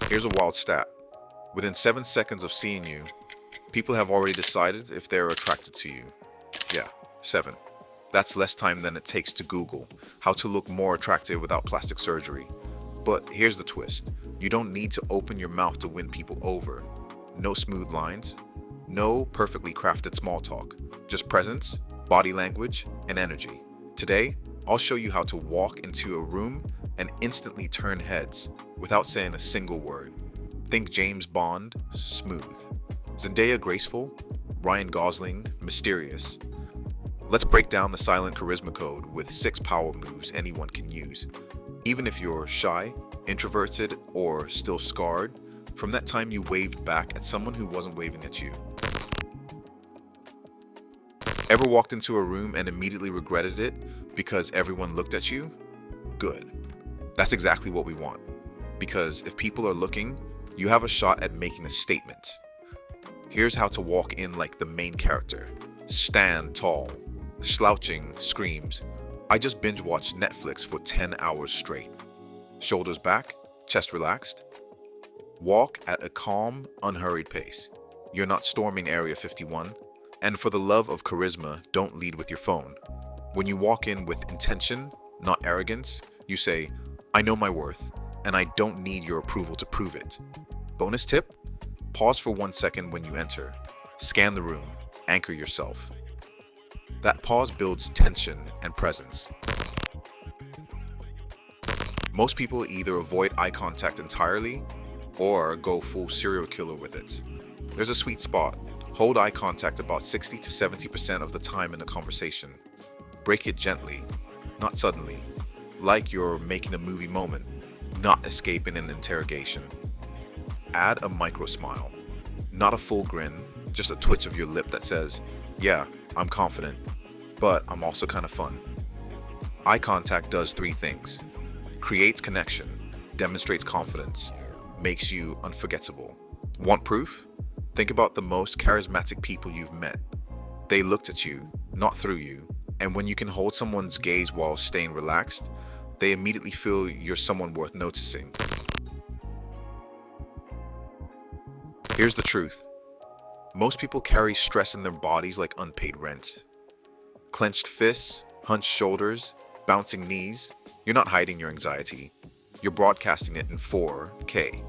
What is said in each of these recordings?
Here's a wild stat. Within 7 seconds of seeing you, people have already decided if they're attracted to you. Yeah, 7. That's less time than it takes to Google how to look more attractive without plastic surgery. But here's the twist. You don't need to open your mouth to win people over. No smooth lines, no perfectly crafted small talk, just presence, body language, and energy. Today, I'll show you how to walk into a room and instantly turn heads without saying a single word. Think James Bond, smooth. Zendaya, graceful. Ryan Gosling, mysterious. Let's break down the silent charisma code with 6 power moves anyone can use. Even if you're shy, introverted, or still scarred from that time you waved back at someone who wasn't waving at you. Ever walked into a room and immediately regretted it because everyone looked at you? Good. That's exactly what we want. Because if people are looking, you have a shot at making a statement. Here's how to walk in like the main character. Stand tall. Slouching screams, "I just binge watched Netflix for 10 hours straight." Shoulders back, chest relaxed. Walk at a calm, unhurried pace. You're not storming Area 51. And for the love of charisma, don't lead with your phone. When you walk in with intention, not arrogance, you say, "I know my worth, and I don't need your approval to prove it." Bonus tip? Pause for 1 second when you enter. Scan the room. Anchor yourself. That pause builds tension and presence. Most people either avoid eye contact entirely or go full serial killer with it. There's a sweet spot. Hold eye contact about 60 to 70% of the time in the conversation. Break it gently, not suddenly, like you're making a movie moment, not escaping an interrogation. Add a micro smile, not a full grin, just a twitch of your lip that says, "Yeah, I'm confident, but I'm also kind of fun." Eye contact does 3 things. Creates connection, demonstrates confidence, makes you unforgettable. Want proof? Think about the most charismatic people you've met. They looked at you, not through you, and when you can hold someone's gaze while staying relaxed, they immediately feel you're someone worth noticing. Here's the truth. Most people carry stress in their bodies like unpaid rent. Clenched fists, hunched shoulders, bouncing knees. You're not hiding your anxiety. You're broadcasting it in 4K.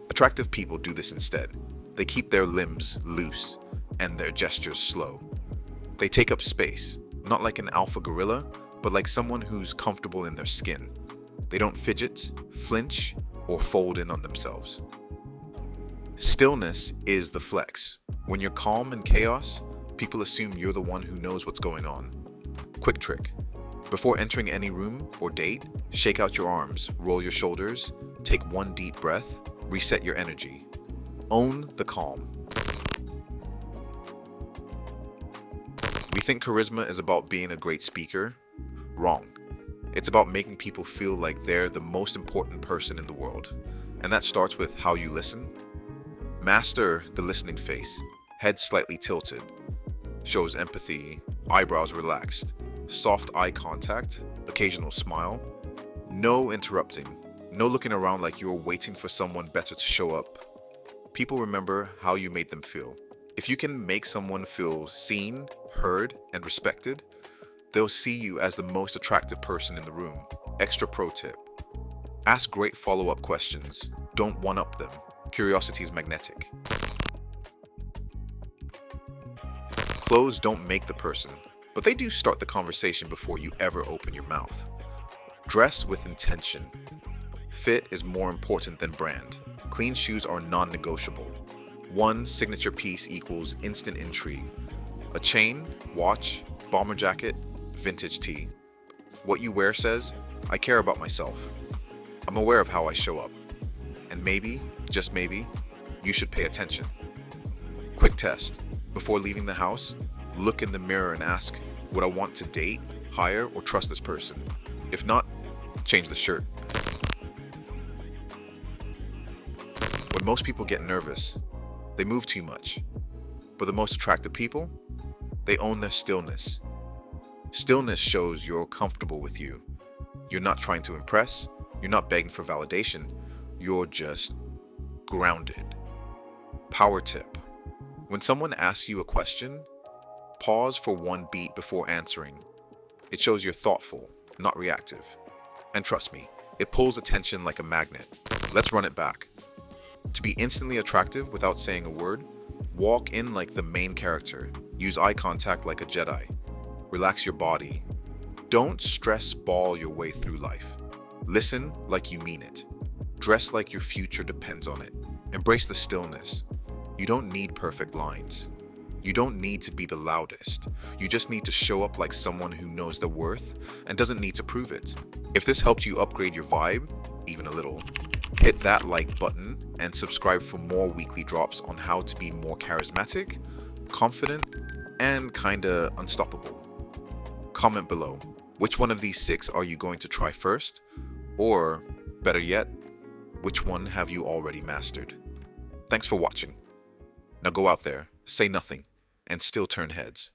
Attractive people do this instead. They keep their limbs loose and their gestures slow. They take up space, not like an alpha gorilla, but like someone who's comfortable in their skin. They don't fidget, flinch, or fold in on themselves. Stillness is the flex. When you're calm in chaos, people assume you're the one who knows what's going on. Quick trick. Before entering any room or date, shake out your arms, roll your shoulders, take 1 deep breath, reset your energy. Own the calm. We think charisma is about being a great speaker. Wrong. It's about making people feel like they're the most important person in the world. And that starts with how you listen. Master the listening face, head slightly tilted, shows empathy, eyebrows relaxed, soft eye contact, occasional smile. No interrupting, no looking around like you're waiting for someone better to show up. People remember how you made them feel. If you can make someone feel seen, heard, and respected, they'll see you as the most attractive person in the room. Extra pro tip. Ask great follow-up questions. Don't one-up them. Curiosity is magnetic. Clothes don't make the person, but they do start the conversation before you ever open your mouth. Dress with intention. Fit is more important than brand. Clean shoes are non-negotiable. One signature piece equals instant intrigue. A chain, watch, bomber jacket, vintage tee. What you wear says, "I care about myself. I'm aware of how I show up." And maybe, just maybe, you should pay attention. Quick test. Before leaving the house, look in the mirror and ask, would I want to date, hire, or trust this person? If not, change the shirt. When most people get nervous, they move too much. But the most attractive people, they own their stillness. Stillness shows you're comfortable with you. You're not trying to impress. You're not begging for validation. you're just grounded. Power tip. When someone asks you a question, pause for one beat before answering. It shows you're thoughtful, not reactive. And trust me, it pulls attention like a magnet. Let's run it back. To be instantly attractive without saying a word, walk in like the main character. Use eye contact like a Jedi. Relax your body. Don't stress ball your way through life. Listen like you mean it. Dress like your future depends on it. Embrace the stillness. You don't need perfect lines. You don't need to be the loudest. You just need to show up like someone who knows their worth and doesn't need to prove it. If this helped you upgrade your vibe, even a little, hit that like button and subscribe for more weekly drops on how to be more charismatic, confident, and kinda unstoppable. Comment below, which one of these 6 are you going to try first? Or, better yet, which one have you already mastered? Thanks for watching. Now go out there, say nothing, and still turn heads.